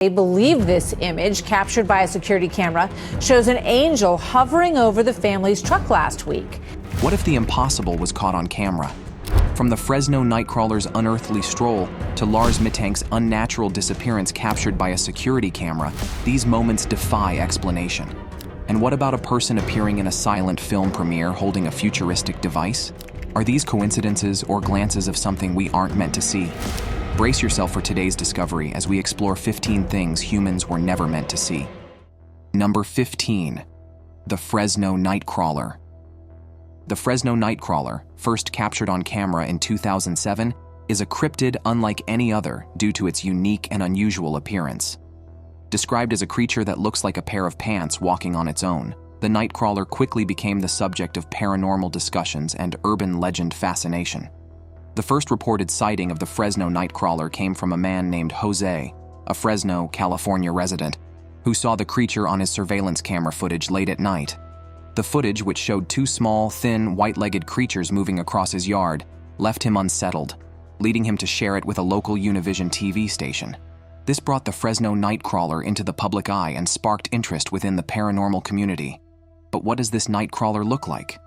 They believe this image, captured by a security camera, shows an angel hovering over the family's truck last week. What if the impossible was caught on camera? From the Fresno Nightcrawler's unearthly stroll to Lars Mittank's unnatural disappearance captured by a security camera, these moments defy explanation. And what about a person appearing in a silent film premiere holding a futuristic device? Are these coincidences or glances of something we aren't meant to see? Brace yourself for today's discovery as we explore 15 things humans were never meant to see. Number 15. The Fresno Nightcrawler. The Fresno Nightcrawler, first captured on camera in 2007, is a cryptid unlike any other due to its unique and unusual appearance. Described as a creature that looks like a pair of pants walking on its own, the Nightcrawler quickly became the subject of paranormal discussions and urban legend fascination. The first reported sighting of the Fresno Nightcrawler came from a man named Jose, a Fresno, California resident, who saw the creature on his surveillance camera footage late at night. The footage, which showed two small, thin, white-legged creatures moving across his yard, left him unsettled, leading him to share it with a local Univision TV station. This brought the Fresno Nightcrawler into the public eye and sparked interest within the paranormal community. But what does this Nightcrawler look like?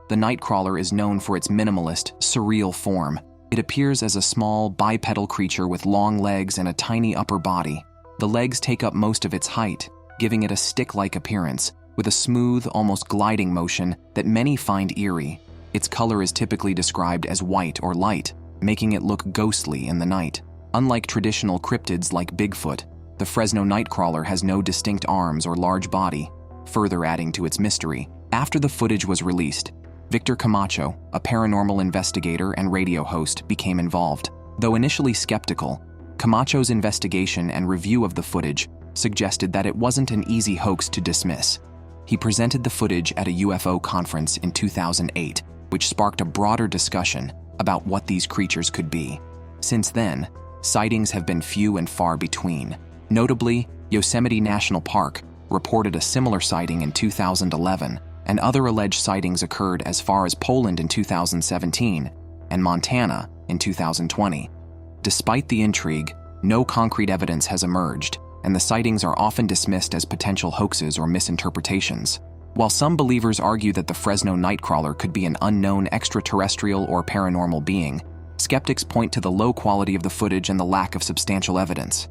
The Nightcrawler is known for its minimalist, surreal form. It appears as a small, bipedal creature with long legs and a tiny upper body. The legs take up most of its height, giving it a stick-like appearance, with a smooth, almost gliding motion that many find eerie. Its color is typically described as white or light, making it look ghostly in the night. Unlike traditional cryptids like Bigfoot, the Fresno Nightcrawler has no distinct arms or large body, further adding to its mystery. After the footage was released, Victor Camacho, a paranormal investigator and radio host, became involved. Though initially skeptical, Camacho's investigation and review of the footage suggested that it wasn't an easy hoax to dismiss. He presented the footage at a UFO conference in 2008, which sparked a broader discussion about what these creatures could be. Since then, sightings have been few and far between. Notably, Yosemite National Park reported a similar sighting in 2011, and other alleged sightings occurred as far as Poland in 2017 and Montana in 2020. Despite the intrigue, no concrete evidence has emerged, and the sightings are often dismissed as potential hoaxes or misinterpretations. While some believers argue that the Fresno Nightcrawler could be an unknown extraterrestrial or paranormal being, skeptics point to the low quality of the footage and the lack of substantial evidence.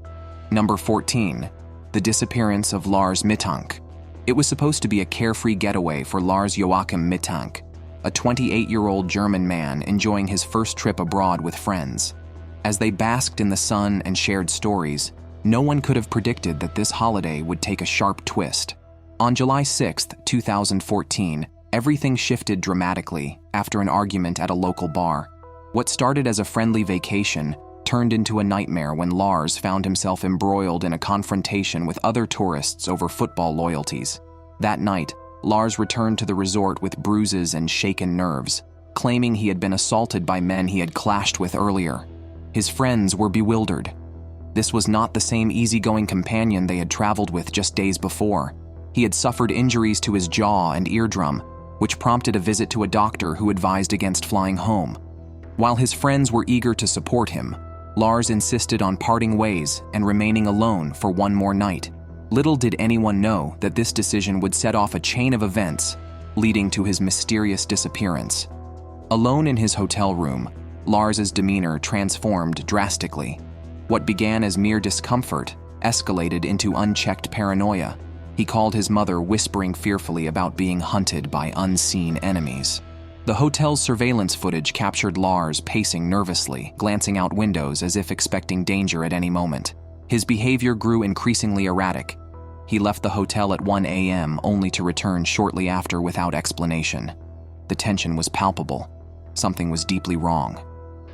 Number 14. The Disappearance of Lars Mittank. It was supposed to be a carefree getaway for Lars Joachim Mittank, a 28-year-old German man enjoying his first trip abroad with friends. As they basked in the sun and shared stories, no one could have predicted that this holiday would take a sharp twist. On July 6, 2014, everything shifted dramatically after an argument at a local bar. What started as a friendly vacation turned into a nightmare when Lars found himself embroiled in a confrontation with other tourists over football loyalties. That night, Lars returned to the resort with bruises and shaken nerves, claiming he had been assaulted by men he had clashed with earlier. His friends were bewildered. This was not the same easygoing companion they had traveled with just days before. He had suffered injuries to his jaw and eardrum, which prompted a visit to a doctor who advised against flying home. While his friends were eager to support him, Lars insisted on parting ways and remaining alone for one more night. Little did anyone know that this decision would set off a chain of events, leading to his mysterious disappearance. Alone in his hotel room, Lars's demeanor transformed drastically. What began as mere discomfort escalated into unchecked paranoia. He called his mother, whispering fearfully about being hunted by unseen enemies. The hotel's surveillance footage captured Lars pacing nervously, glancing out windows as if expecting danger at any moment. His behavior grew increasingly erratic. He left the hotel at 1 a.m. only to return shortly after without explanation. The tension was palpable. Something was deeply wrong.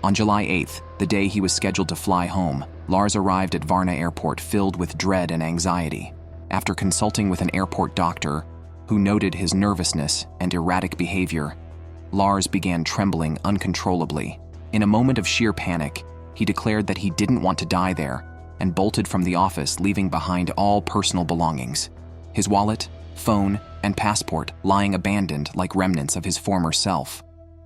On July 8th, the day he was scheduled to fly home, Lars arrived at Varna Airport filled with dread and anxiety. After consulting with an airport doctor, who noted his nervousness and erratic behavior, Lars began trembling uncontrollably. In a moment of sheer panic, he declared that he didn't want to die there and bolted from the office, leaving behind all personal belongings. His wallet, phone, and passport lying abandoned like remnants of his former self.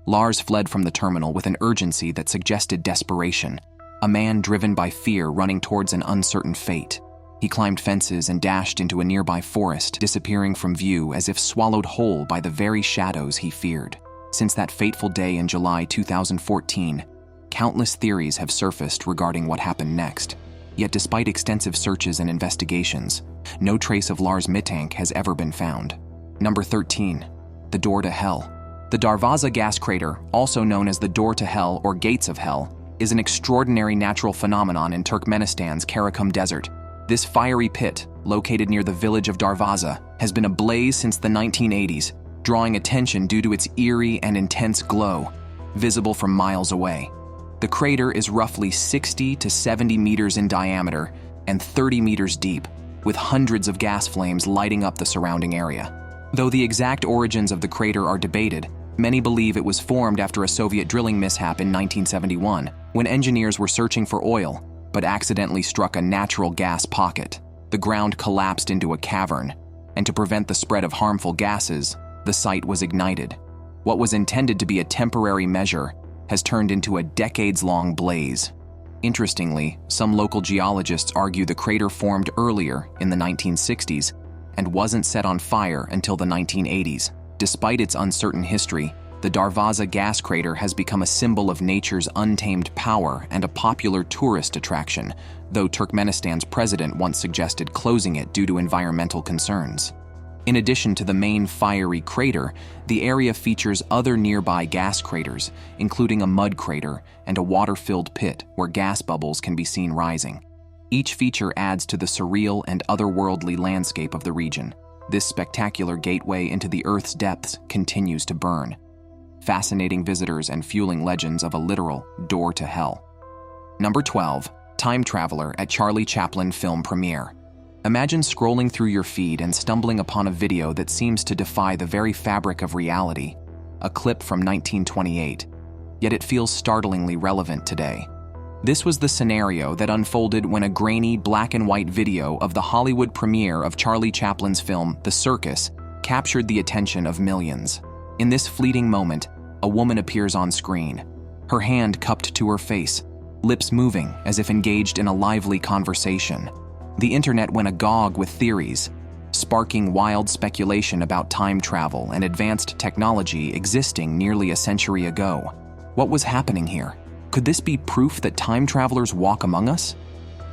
Lars fled from the terminal with an urgency that suggested desperation, a man driven by fear running towards an uncertain fate. He climbed fences and dashed into a nearby forest, disappearing from view as if swallowed whole by the very shadows he feared. Since that fateful day in July 2014, countless theories have surfaced regarding what happened next. Yet despite extensive searches and investigations, no trace of Lars Mittank has ever been found. Number 13. The Door to Hell. The Darvaza gas crater, also known as the Door to Hell or Gates of Hell, is an extraordinary natural phenomenon in Turkmenistan's Karakum Desert. This fiery pit, located near the village of Darvaza, has been ablaze since the 1980s, drawing attention due to its eerie and intense glow, visible from miles away. The crater is roughly 60 to 70 meters in diameter and 30 meters deep, with hundreds of gas flames lighting up the surrounding area. Though the exact origins of the crater are debated, many believe it was formed after a Soviet drilling mishap in 1971, when engineers were searching for oil, but accidentally struck a natural gas pocket. The ground collapsed into a cavern, and to prevent the spread of harmful gases, the site was ignited. What was intended to be a temporary measure has turned into a decades-long blaze. Interestingly, some local geologists argue the crater formed earlier in the 1960s and wasn't set on fire until the 1980s. Despite its uncertain history, the Darvaza gas crater has become a symbol of nature's untamed power and a popular tourist attraction, though Turkmenistan's president once suggested closing it due to environmental concerns. In addition to the main fiery crater, the area features other nearby gas craters, including a mud crater and a water-filled pit where gas bubbles can be seen rising. Each feature adds to the surreal and otherworldly landscape of the region. This spectacular gateway into the Earth's depths continues to burn, fascinating visitors and fueling legends of a literal door to hell. Number 12. Time Traveler at Charlie Chaplin Film Premiere. Imagine scrolling through your feed and stumbling upon a video that seems to defy the very fabric of reality, a clip from 1928, yet it feels startlingly relevant today. This was the scenario that unfolded when a grainy black and white video of the Hollywood premiere of Charlie Chaplin's film The Circus captured the attention of millions. In this fleeting moment, a woman appears on screen, her hand cupped to her face, lips moving as if engaged in a lively conversation. The internet went agog with theories, sparking wild speculation about time travel and advanced technology existing nearly a century ago. What was happening here? Could this be proof that time travelers walk among us?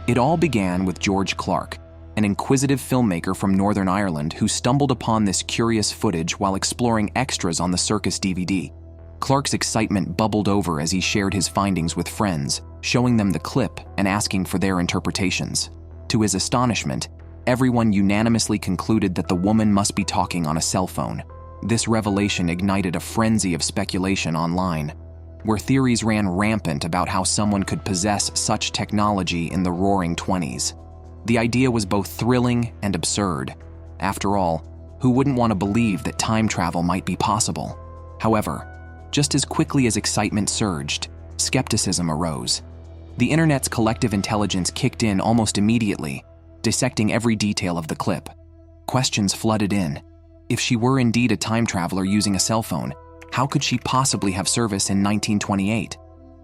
It all began with George Clark, an inquisitive filmmaker from Northern Ireland who stumbled upon this curious footage while exploring extras on the Circus DVD. Clark's excitement bubbled over as he shared his findings with friends, showing them the clip and asking for their interpretations. To his astonishment, everyone unanimously concluded that the woman must be talking on a cell phone. This revelation ignited a frenzy of speculation online, where theories ran rampant about how someone could possess such technology in the roaring 20s. The idea was both thrilling and absurd. After all, who wouldn't want to believe that time travel might be possible? However, just as quickly as excitement surged, skepticism arose. The internet's collective intelligence kicked in almost immediately, dissecting every detail of the clip. Questions flooded in. If she were indeed a time traveler using a cell phone, how could she possibly have service in 1928?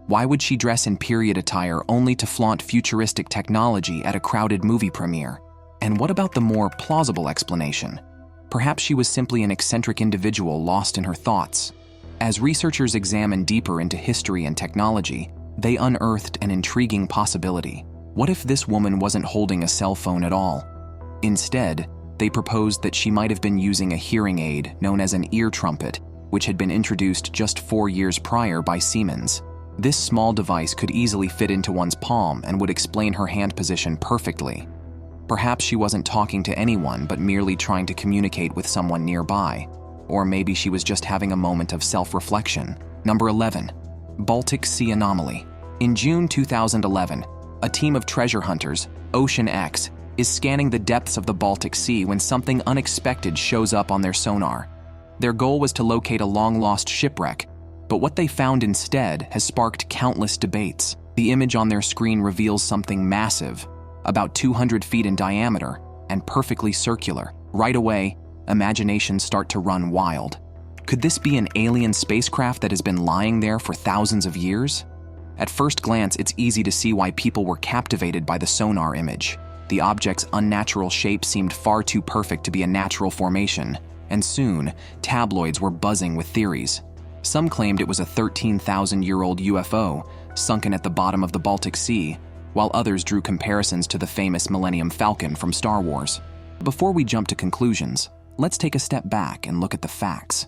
Why would she dress in period attire only to flaunt futuristic technology at a crowded movie premiere? And what about the more plausible explanation? Perhaps she was simply an eccentric individual lost in her thoughts. As researchers examined deeper into history and technology, they unearthed an intriguing possibility. What if this woman wasn't holding a cell phone at all? Instead, they proposed that she might have been using a hearing aid known as an ear trumpet, which had been introduced just 4 years prior by Siemens. This small device could easily fit into one's palm and would explain her hand position perfectly. Perhaps she wasn't talking to anyone but merely trying to communicate with someone nearby. Or maybe she was just having a moment of self-reflection. Number 11. Baltic Sea Anomaly. In June 2011, a team of treasure hunters, Ocean X, is scanning the depths of the Baltic Sea when something unexpected shows up on their sonar. Their goal was to locate a long-lost shipwreck, but what they found instead has sparked countless debates. The image on their screen reveals something massive, about 200 feet in diameter, and perfectly circular. Right away, imaginations start to run wild. Could this be an alien spacecraft that has been lying there for thousands of years? At first glance, it's easy to see why people were captivated by the sonar image. The object's unnatural shape seemed far too perfect to be a natural formation, and soon, tabloids were buzzing with theories. Some claimed it was a 13,000-year-old UFO sunken at the bottom of the Baltic Sea, while others drew comparisons to the famous Millennium Falcon from Star Wars. Before we jump to conclusions, let's take a step back and look at the facts.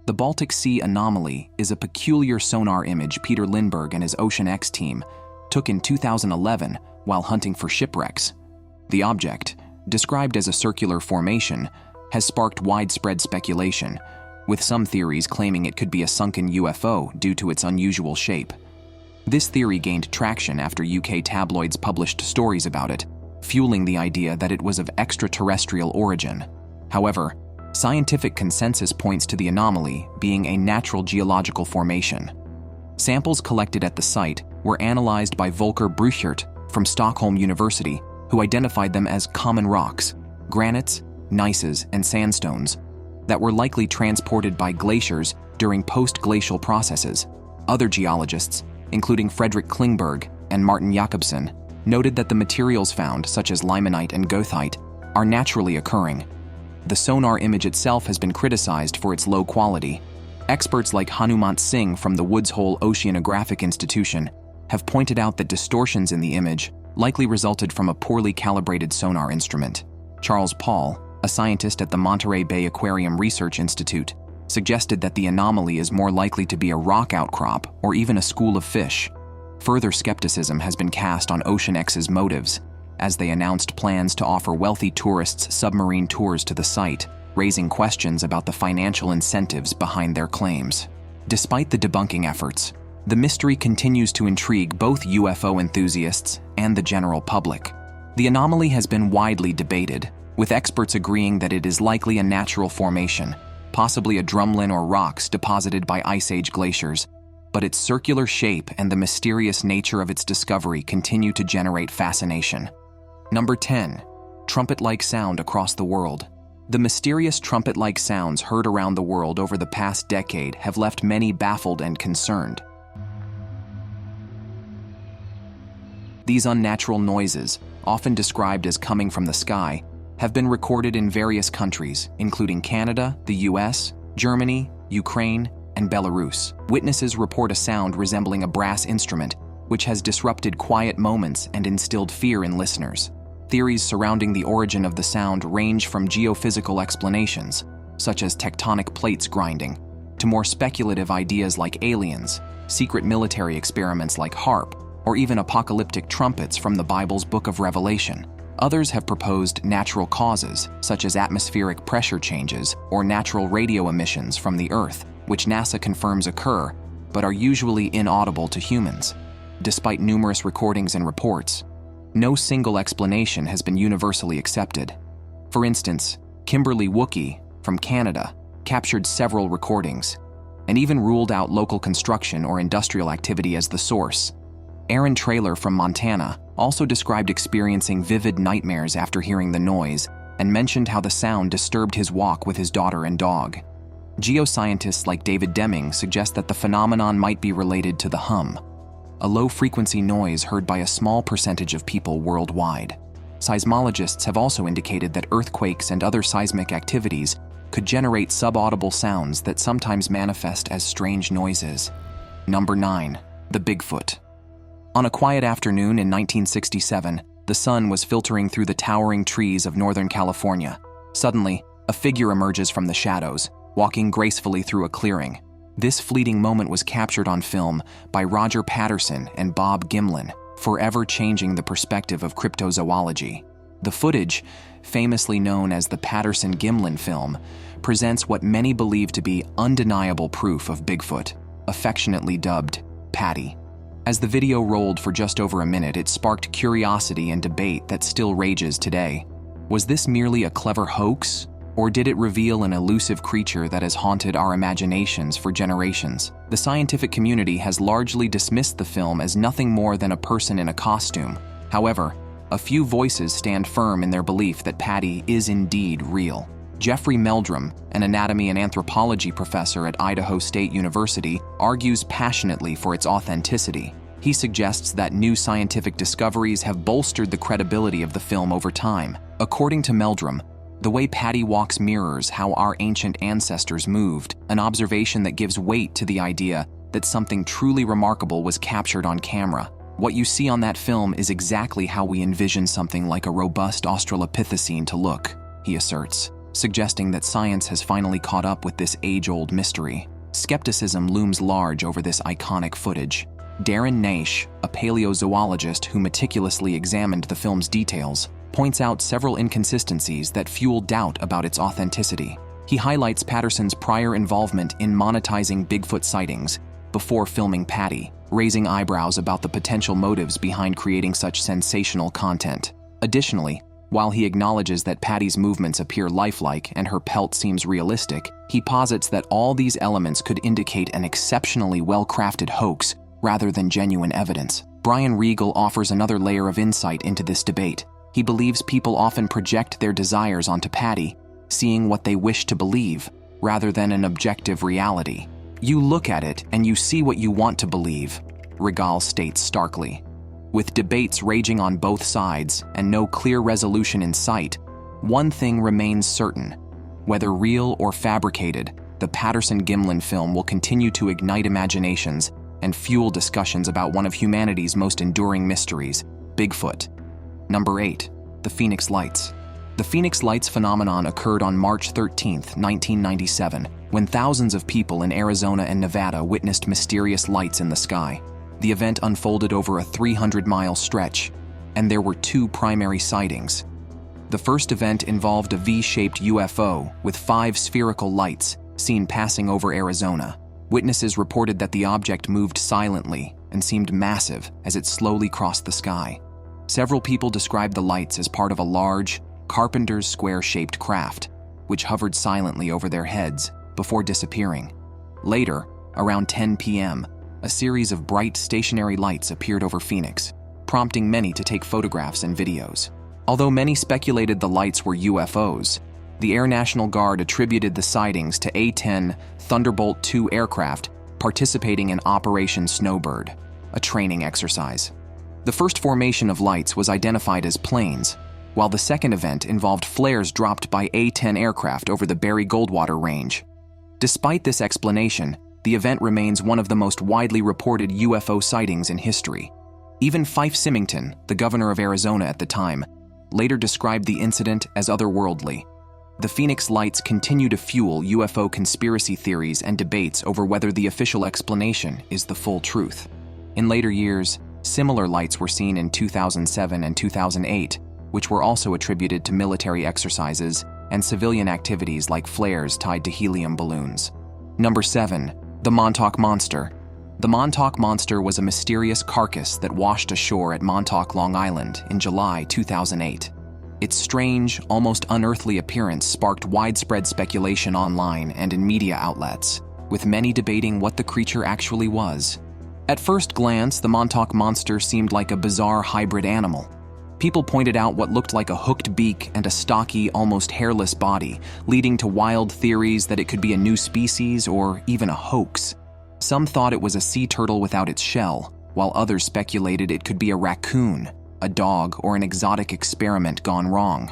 The Baltic Sea Anomaly is a peculiar sonar image Peter Lindbergh and his Ocean X team took in 2011 while hunting for shipwrecks. The object, described as a circular formation, has sparked widespread speculation, with some theories claiming it could be a sunken UFO due to its unusual shape. This theory gained traction after UK tabloids published stories about it, fueling the idea that it was of extraterrestrial origin. However, scientific consensus points to the anomaly being a natural geological formation. Samples collected at the site were analyzed by Volker Bruchert from Stockholm University, who identified them as common rocks, granites, gneisses, and sandstones that were likely transported by glaciers during post-glacial processes. Other geologists, including Fredrik Klingberg and Martin Jakobsen, noted that the materials found, such as limonite and goethite, are naturally occurring. The sonar image itself has been criticized for its low quality. Experts like Hanumant Singh from the Woods Hole Oceanographic Institution have pointed out that distortions in the image likely resulted from a poorly calibrated sonar instrument. Charles Paul, a scientist at the Monterey Bay Aquarium Research Institute, suggested that the anomaly is more likely to be a rock outcrop or even a school of fish. Further skepticism has been cast on Ocean X's motives, as they announced plans to offer wealthy tourists submarine tours to the site, raising questions about the financial incentives behind their claims. Despite the debunking efforts, the mystery continues to intrigue both UFO enthusiasts and the general public. The anomaly has been widely debated, with experts agreeing that it is likely a natural formation, possibly a drumlin or rocks deposited by Ice Age glaciers, but its circular shape and the mysterious nature of its discovery continue to generate fascination. Number 10. Trumpet-like sound across the world. The mysterious trumpet-like sounds heard around the world over the past decade have left many baffled and concerned. These unnatural noises, often described as coming from the sky, have been recorded in various countries, including Canada, the US, Germany, Ukraine, and Belarus. Witnesses report a sound resembling a brass instrument, which has disrupted quiet moments and instilled fear in listeners. Theories surrounding the origin of the sound range from geophysical explanations, such as tectonic plates grinding, to more speculative ideas like aliens, secret military experiments like HARP, or even apocalyptic trumpets from the Bible's Book of Revelation. Others have proposed natural causes, such as atmospheric pressure changes or natural radio emissions from the Earth, which NASA confirms occur, but are usually inaudible to humans. Despite numerous recordings and reports, no single explanation has been universally accepted. For instance, Kimberly Wookie from Canada captured several recordings, and even ruled out local construction or industrial activity as the source. Aaron Traylor from Montana also described experiencing vivid nightmares after hearing the noise and mentioned how the sound disturbed his walk with his daughter and dog. Geoscientists like David Deming suggest that the phenomenon might be related to the hum, a low-frequency noise heard by a small percentage of people worldwide. Seismologists have also indicated that earthquakes and other seismic activities could generate subaudible sounds that sometimes manifest as strange noises. Number 9. The Bigfoot. On a quiet afternoon in 1967, the sun was filtering through the towering trees of Northern California. Suddenly, a figure emerges from the shadows, walking gracefully through a clearing. This fleeting moment was captured on film by Roger Patterson and Bob Gimlin, forever changing the perspective of cryptozoology. The footage, famously known as the Patterson-Gimlin film, presents what many believe to be undeniable proof of Bigfoot, affectionately dubbed Patty. As the video rolled for just over a minute, it sparked curiosity and debate that still rages today. Was this merely a clever hoax, or did it reveal an elusive creature that has haunted our imaginations for generations? The scientific community has largely dismissed the film as nothing more than a person in a costume. However, a few voices stand firm in their belief that Patty is indeed real. Jeffrey Meldrum, an anatomy and anthropology professor at Idaho State University, argues passionately for its authenticity. He suggests that new scientific discoveries have bolstered the credibility of the film over time. According to Meldrum, the way Patty walks mirrors how our ancient ancestors moved, an observation that gives weight to the idea that something truly remarkable was captured on camera. What you see on that film is exactly how we envision something like a robust Australopithecine to look, he asserts, suggesting that science has finally caught up with this age-old mystery. Skepticism looms large over this iconic footage. Darren Naish, a paleozoologist who meticulously examined the film's details, points out several inconsistencies that fuel doubt about its authenticity. He highlights Patterson's prior involvement in monetizing Bigfoot sightings before filming Patty, raising eyebrows about the potential motives behind creating such sensational content. Additionally, while he acknowledges that Patty's movements appear lifelike and her pelt seems realistic, he posits that all these elements could indicate an exceptionally well-crafted hoax rather than genuine evidence. Brian Regal offers another layer of insight into this debate. He believes people often project their desires onto Patty, seeing what they wish to believe, rather than an objective reality. You look at it and you see what you want to believe, Regal states starkly. With debates raging on both sides and no clear resolution in sight, one thing remains certain. Whether real or fabricated, the Patterson-Gimlin film will continue to ignite imaginations and fuel discussions about one of humanity's most enduring mysteries, Bigfoot. Number 8. The Phoenix Lights. The Phoenix Lights phenomenon occurred on March 13, 1997, when thousands of people in Arizona and Nevada witnessed mysterious lights in the sky. The event unfolded over a 300-mile stretch, and there were two primary sightings. The first event involved a V-shaped UFO with 5 spherical lights seen passing over Arizona. Witnesses reported that the object moved silently and seemed massive as it slowly crossed the sky. Several people described the lights as part of a large, carpenter's square-shaped craft, which hovered silently over their heads before disappearing. Later, around 10 p.m., a series of bright stationary lights appeared over Phoenix, prompting many to take photographs and videos. Although many speculated the lights were UFOs, the Air National Guard attributed the sightings to A-10 Thunderbolt II aircraft participating in Operation Snowbird, a training exercise. The first formation of lights was identified as planes, while the second event involved flares dropped by A-10 aircraft over the Barry Goldwater Range. Despite this explanation, the event remains one of the most widely reported UFO sightings in history. Even Fife Symington, the governor of Arizona at the time, later described the incident as otherworldly. The Phoenix Lights continue to fuel UFO conspiracy theories and debates over whether the official explanation is the full truth. In later years, similar lights were seen in 2007 and 2008, which were also attributed to military exercises and civilian activities like flares tied to helium balloons. Number 7. The Monok Monster. The Monok Monster was a mysterious carcass that washed ashore at Montauk, Long Island in July 2008. Its strange, almost unearthly appearance sparked widespread speculation online and in media outlets, with many debating what the creature actually was. At first glance, the Monok Monster seemed like a bizarre hybrid animal. People pointed out what looked like a hooked beak and a stocky, almost hairless body, leading to wild theories that it could be a new species or even a hoax. Some thought it was a sea turtle without its shell, while others speculated it could be a raccoon, a dog, or an exotic experiment gone wrong.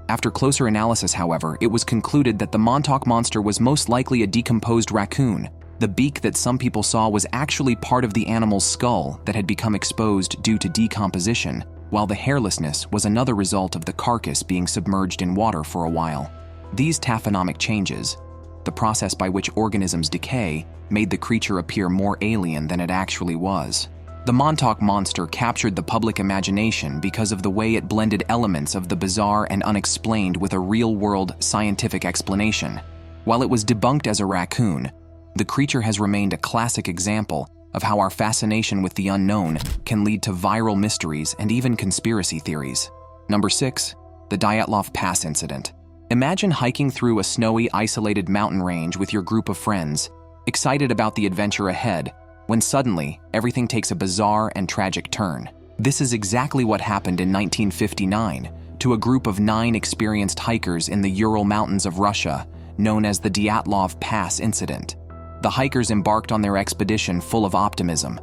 After closer analysis, however, it was concluded that the Monok Monster was most likely a decomposed raccoon. The beak that some people saw was actually part of the animal's skull that had become exposed due to decomposition, while the hairlessness was another result of the carcass being submerged in water for a while. These taphonomic changes, the process by which organisms decay, made the creature appear more alien than it actually was. The Monok Monster captured the public imagination because of the way it blended elements of the bizarre and unexplained with a real-world scientific explanation. While it was debunked as a raccoon, the creature has remained a classic example of how our fascination with the unknown can lead to viral mysteries and even conspiracy theories. Number 6. The Dyatlov Pass Incident. Imagine hiking through a snowy, isolated mountain range with your group of friends, excited about the adventure ahead, when suddenly, everything takes a bizarre and tragic turn. This is exactly what happened in 1959 to a group of 9 experienced hikers in the Ural Mountains of Russia, known as the Dyatlov Pass Incident. The hikers embarked on their expedition full of optimism.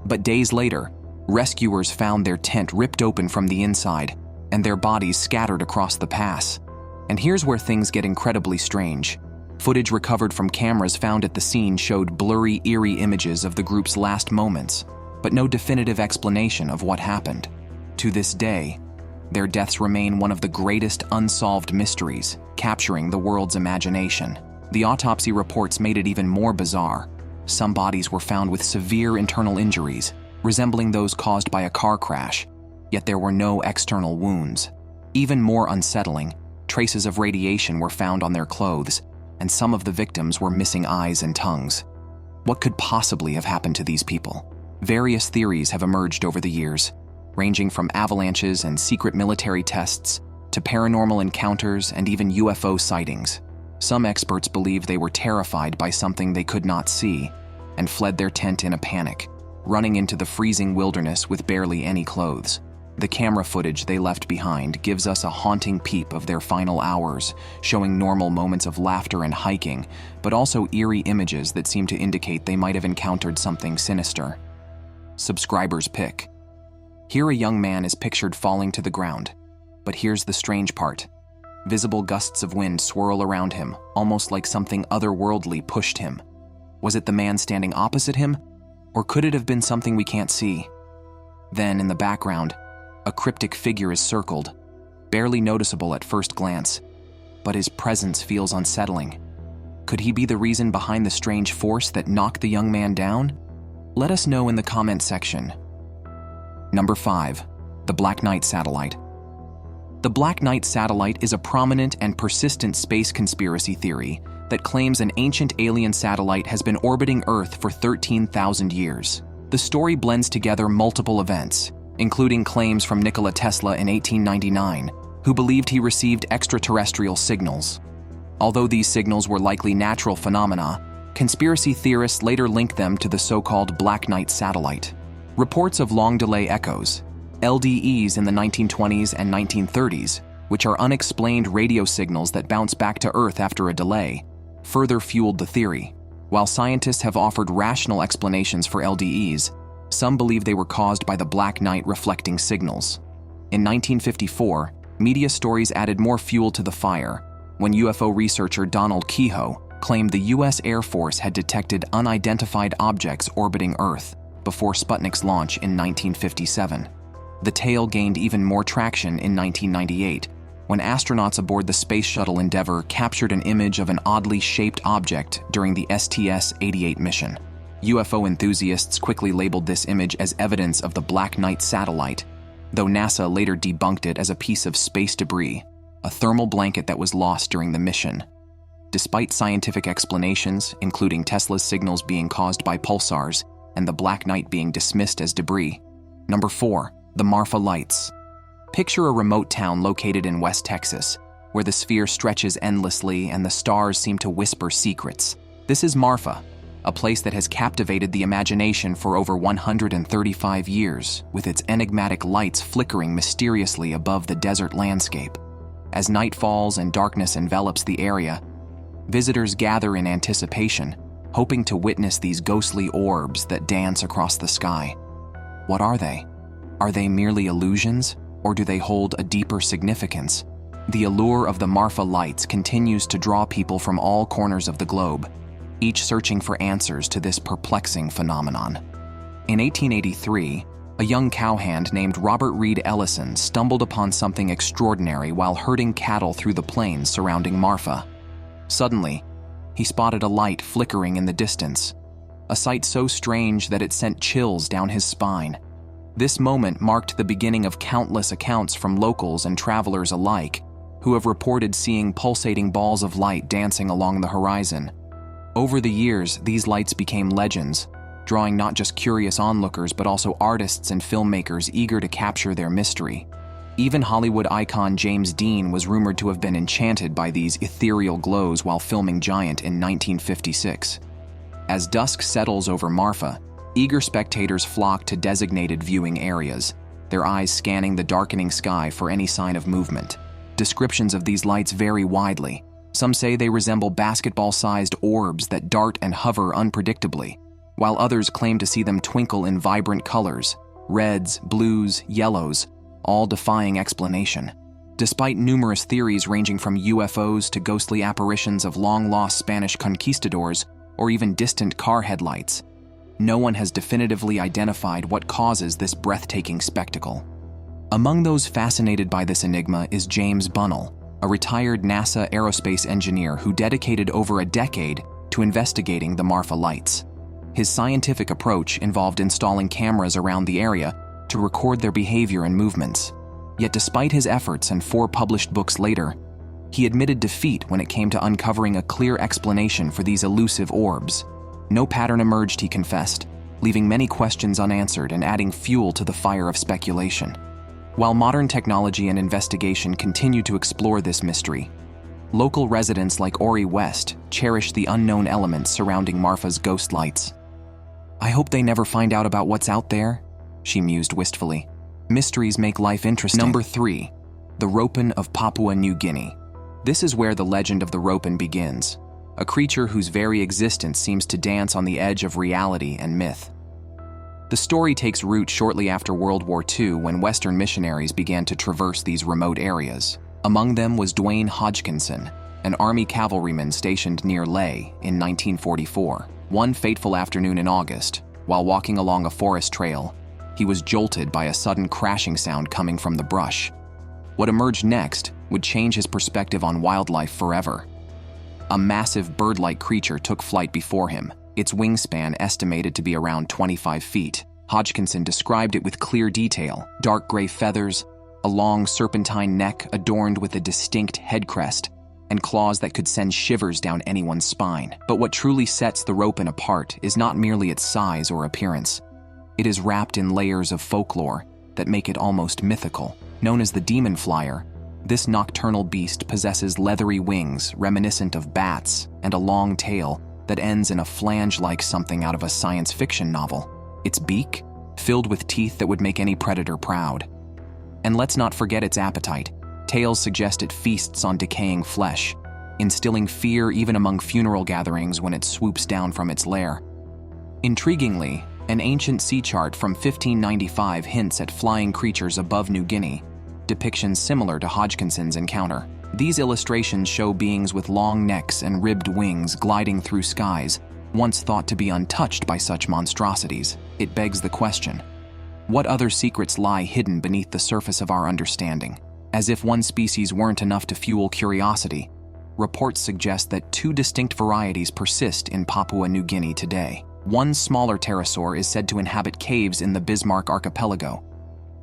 But days later, rescuers found their tent ripped open from the inside and their bodies scattered across the pass. And here's where things get incredibly strange. Footage recovered from cameras found at the scene showed blurry, eerie images of the group's last moments, but no definitive explanation of what happened. To this day, their deaths remain one of the greatest unsolved mysteries, capturing the world's imagination. The autopsy reports made it even more bizarre. Some bodies were found with severe internal injuries, resembling those caused by a car crash, yet there were no external wounds. Even more unsettling, traces of radiation were found on their clothes, and some of the victims were missing eyes and tongues. What could possibly have happened to these people? Various theories have emerged over the years, ranging from avalanches and secret military tests to paranormal encounters and even UFO sightings. Some experts believe they were terrified by something they could not see and fled their tent in a panic, running into the freezing wilderness with barely any clothes. The camera footage they left behind gives us a haunting peep of their final hours, showing normal moments of laughter and hiking, but also eerie images that seem to indicate they might have encountered something sinister. Subscriber's pick. Here a young man is pictured falling to the ground, but here's the strange part. Visible gusts of wind swirl around him, almost like something otherworldly pushed him. Was it the man standing opposite him, or could it have been something we can't see? Then, in the background, a cryptic figure is circled, barely noticeable at first glance, but his presence feels unsettling. Could he be the reason behind the strange force that knocked the young man down? Let us know in the comment section. Number 5. The Black Knight Satellite. The Black Knight Satellite is a prominent and persistent space conspiracy theory that claims an ancient alien satellite has been orbiting Earth for 13,000 years. The story blends together multiple events, including claims from Nikola Tesla in 1899, who believed he received extraterrestrial signals. Although these signals were likely natural phenomena, conspiracy theorists later linked them to the so-called Black Knight satellite. Reports of long-delay echoes, LDEs in the 1920s and 1930s, which are unexplained radio signals that bounce back to Earth after a delay, further fueled the theory. While scientists have offered rational explanations for LDEs, some believe they were caused by the Black Knight reflecting signals. In 1954, media stories added more fuel to the fire when UFO researcher Donald Kehoe claimed the U.S. Air Force had detected unidentified objects orbiting Earth before Sputnik's launch in 1957. The tale gained even more traction in 1998, when astronauts aboard the Space Shuttle Endeavour captured an image of an oddly shaped object during the STS-88 mission. UFO enthusiasts quickly labeled this image as evidence of the Black Knight satellite, though NASA later debunked it as a piece of space debris, a thermal blanket that was lost during the mission. Despite scientific explanations, including Tesla's signals being caused by pulsars and the Black Knight being dismissed as debris. Number 4. The Marfa Lights. Picture a remote town located in West Texas, where the sphere stretches endlessly and the stars seem to whisper secrets. This is Marfa, a place that has captivated the imagination for over 135 years, with its enigmatic lights flickering mysteriously above the desert landscape. As night falls and darkness envelops the area, visitors gather in anticipation, hoping to witness these ghostly orbs that dance across the sky. What are they? Are they merely illusions, or do they hold a deeper significance? The allure of the Marfa Lights continues to draw people from all corners of the globe, each searching for answers to this perplexing phenomenon. In 1883, a young cowhand named Robert Reed Ellison stumbled upon something extraordinary while herding cattle through the plains surrounding Marfa. Suddenly, he spotted a light flickering in the distance, a sight so strange that it sent chills down his spine. This moment marked the beginning of countless accounts from locals and travelers alike, who have reported seeing pulsating balls of light dancing along the horizon. Over the years, these lights became legends, drawing not just curious onlookers but also artists and filmmakers eager to capture their mystery. Even Hollywood icon James Dean was rumored to have been enchanted by these ethereal glows while filming Giant in 1956. As dusk settles over Marfa, eager spectators flock to designated viewing areas, their eyes scanning the darkening sky for any sign of movement. Descriptions of these lights vary widely. Some say they resemble basketball-sized orbs that dart and hover unpredictably, while others claim to see them twinkle in vibrant colors, reds, blues, yellows, all defying explanation. Despite numerous theories ranging from UFOs to ghostly apparitions of long-lost Spanish conquistadors or even distant car headlights, no one has definitively identified what causes this breathtaking spectacle. Among those fascinated by this enigma is James Bunnell, a retired NASA aerospace engineer who dedicated over a decade to investigating the Marfa Lights. His scientific approach involved installing cameras around the area to record their behavior and movements. Yet despite his efforts and 4 published books later, he admitted defeat when it came to uncovering a clear explanation for these elusive orbs. No pattern emerged, he confessed, leaving many questions unanswered and adding fuel to the fire of speculation. While modern technology and investigation continue to explore this mystery, local residents like Ori West cherish the unknown elements surrounding Marfa's ghost lights. "I hope they never find out about what's out there," she mused wistfully. Mysteries make life interesting. Number 3. The Ropen of Papua New Guinea. This is where the legend of the Ropen begins, a creature whose very existence seems to dance on the edge of reality and myth. The story takes root shortly after World War II when Western missionaries began to traverse these remote areas. Among them was Dwayne Hodgkinson, an Army cavalryman stationed near Leh in 1944. One fateful afternoon in August, while walking along a forest trail, he was jolted by a sudden crashing sound coming from the brush. What emerged next would change his perspective on wildlife forever. A massive bird-like creature took flight before him, its wingspan estimated to be around 25 feet. Hodgkinson described it with clear detail: dark gray feathers, a long serpentine neck adorned with a distinct head crest, and claws that could send shivers down anyone's spine. But what truly sets the Ropen apart is not merely its size or appearance. It is wrapped in layers of folklore that make it almost mythical. Known as the demon flyer, this nocturnal beast possesses leathery wings reminiscent of bats and a long tail that ends in a flange-like something out of a science fiction novel. Its beak, filled with teeth that would make any predator proud. And let's not forget its appetite. Tales suggest it feasts on decaying flesh, instilling fear even among funeral gatherings when it swoops down from its lair. Intriguingly, an ancient sea chart from 1595 hints at flying creatures above New Guinea, depictions similar to Hodgkinson's encounter. These illustrations show beings with long necks and ribbed wings gliding through skies, once thought to be untouched by such monstrosities. It begs the question, what other secrets lie hidden beneath the surface of our understanding? As if one species weren't enough to fuel curiosity, reports suggest that 2 distinct varieties persist in Papua New Guinea today. One smaller pterosaur is said to inhabit caves in the Bismarck archipelago,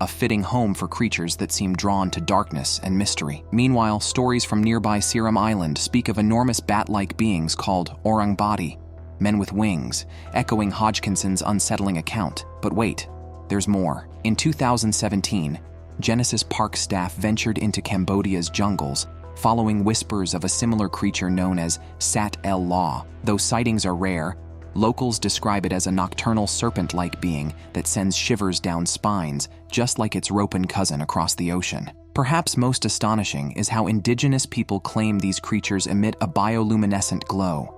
a fitting home for creatures that seem drawn to darkness and mystery. Meanwhile, stories from nearby Seram Island speak of enormous bat-like beings called orang body, men with wings, echoing Hodgkinson's unsettling account. But wait, there's more. In 2017, Genesis Park staff ventured into Cambodia's jungles, following whispers of a similar creature known as Sat El Law. Though sightings are rare, locals describe it as a nocturnal serpent-like being that sends shivers down spines, just like its Ropen cousin across the ocean. Perhaps most astonishing is how indigenous people claim these creatures emit a bioluminescent glow,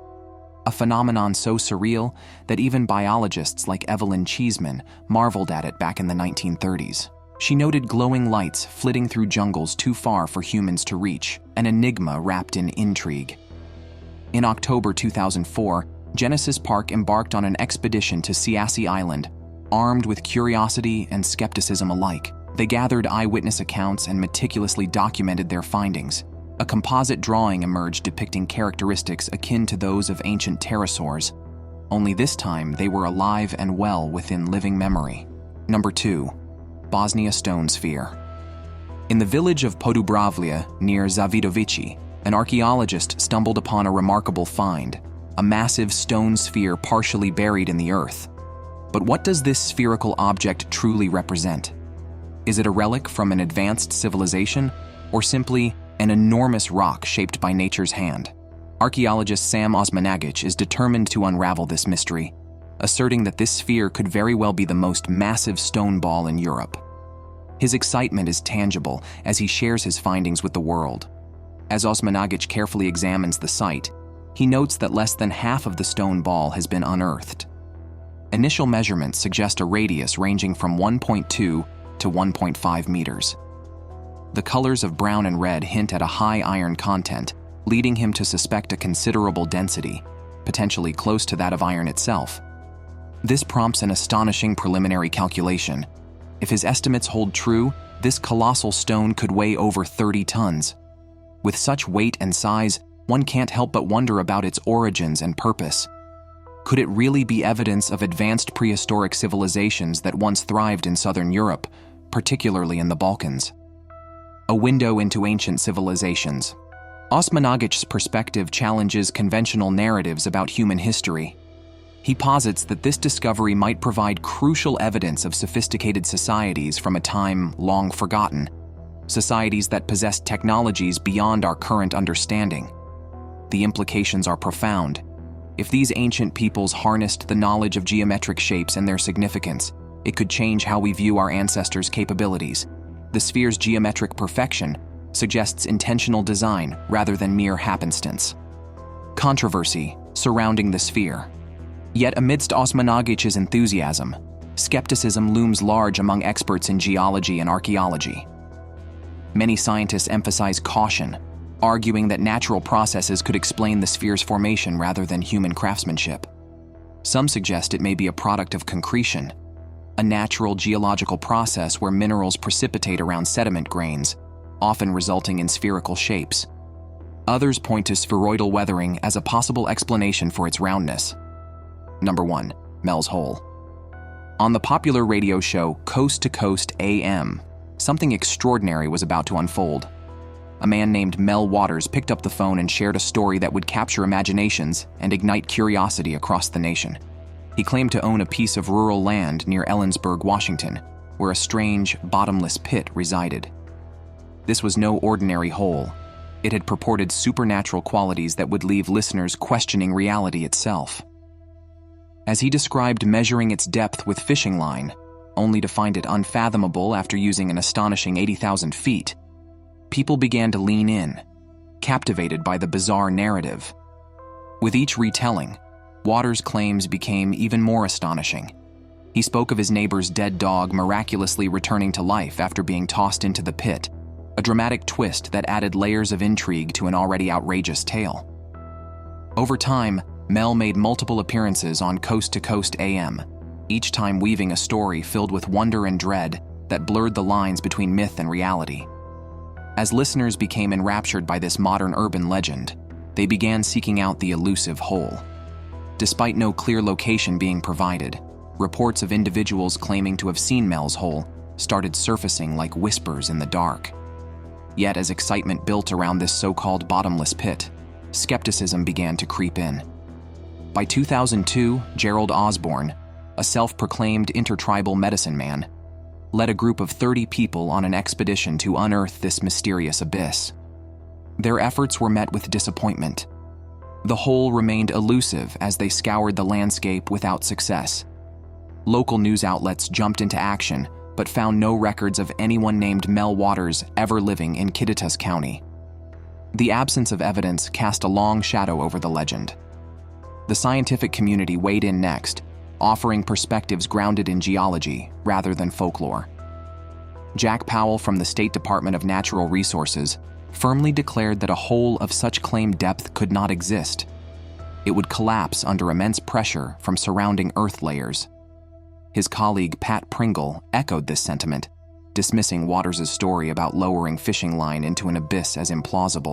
a phenomenon so surreal that even biologists like Evelyn Cheeseman marveled at it back in the 1930s. She noted glowing lights flitting through jungles too far for humans to reach, an enigma wrapped in intrigue. In October 2004, Genesis Park embarked on an expedition to Siassi Island, armed with curiosity and skepticism alike. They gathered eyewitness accounts and meticulously documented their findings. A composite drawing emerged depicting characteristics akin to those of ancient pterosaurs, only this time they were alive and well within living memory. Number 2. Bosnia Stones Sphere. In the village of Podubravlja near Zavidovici, an archaeologist stumbled upon a remarkable find, a massive stone sphere partially buried in the earth. But what does this spherical object truly represent? Is it a relic from an advanced civilization, or simply an enormous rock shaped by nature's hand? Archaeologist Sam Osmanagic is determined to unravel this mystery, asserting that this sphere could very well be the most massive stone ball in Europe. His excitement is tangible as he shares his findings with the world. As Osmanagic carefully examines the site, he notes that less than half of the stone ball has been unearthed. Initial measurements suggest a radius ranging from 1.2 to 1.5 meters. The colors of brown and red hint at a high iron content, leading him to suspect a considerable density, potentially close to that of iron itself. This prompts an astonishing preliminary calculation. If his estimates hold true, this colossal stone could weigh over 30 tons. With such weight and size, one can't help but wonder about its origins and purpose. Could it really be evidence of advanced prehistoric civilizations that once thrived in southern Europe, particularly in the Balkans? A window into ancient civilizations. Osmanagic's perspective challenges conventional narratives about human history. He posits that this discovery might provide crucial evidence of sophisticated societies from a time long forgotten, societies that possessed technologies beyond our current understanding. The implications are profound. If these ancient peoples harnessed the knowledge of geometric shapes and their significance, it could change how we view our ancestors' capabilities. The sphere's geometric perfection suggests intentional design rather than mere happenstance. Controversy surrounding the sphere. Yet amidst Osmanagic's enthusiasm, skepticism looms large among experts in geology and archaeology. Many scientists emphasize caution, arguing that natural processes could explain the sphere's formation rather than human craftsmanship. Some suggest it may be a product of concretion, a natural geological process where minerals precipitate around sediment grains, often resulting in spherical shapes. Others point to spheroidal weathering as a possible explanation for its roundness. Number 1. Mels Hole. On the popular radio show Coast to Coast AM, something extraordinary was about to unfold. A man named Mel Waters picked up the phone and shared a story that would capture imaginations and ignite curiosity across the nation. He claimed to own a piece of rural land near Ellensburg, Washington, where a strange, bottomless pit resided. This was no ordinary hole. It had purported supernatural qualities that would leave listeners questioning reality itself. As he described measuring its depth with fishing line, only to find it unfathomable after using an astonishing 80,000 feet, people began to lean in, captivated by the bizarre narrative. With each retelling, Waters' claims became even more astonishing. He spoke of his neighbor's dead dog miraculously returning to life after being tossed into the pit, a dramatic twist that added layers of intrigue to an already outrageous tale. Over time, Mel made multiple appearances on Coast to Coast AM, each time weaving a story filled with wonder and dread that blurred the lines between myth and reality. As listeners became enraptured by this modern urban legend, they began seeking out the elusive hole. Despite no clear location being provided, reports of individuals claiming to have seen Mels Hole started surfacing like whispers in the dark. Yet as excitement built around this so-called bottomless pit, skepticism began to creep in. By 2002, Gerald Osborne, a self-proclaimed intertribal medicine man, led a group of 30 people on an expedition to unearth this mysterious abyss. Their efforts were met with disappointment. The hole remained elusive as they scoured the landscape without success. Local news outlets jumped into action, but found no records of anyone named Mel Waters ever living in Kittitas County. The absence of evidence cast a long shadow over the legend. The scientific community weighed in next, offering perspectives grounded in geology rather than folklore. Jack Powell from the State Department of Natural Resources firmly declared that a hole of such claimed depth could not exist. It would collapse under immense pressure from surrounding earth layers. His colleague Pat Pringle echoed this sentiment, dismissing Waters' story about lowering fishing line into an abyss as implausible.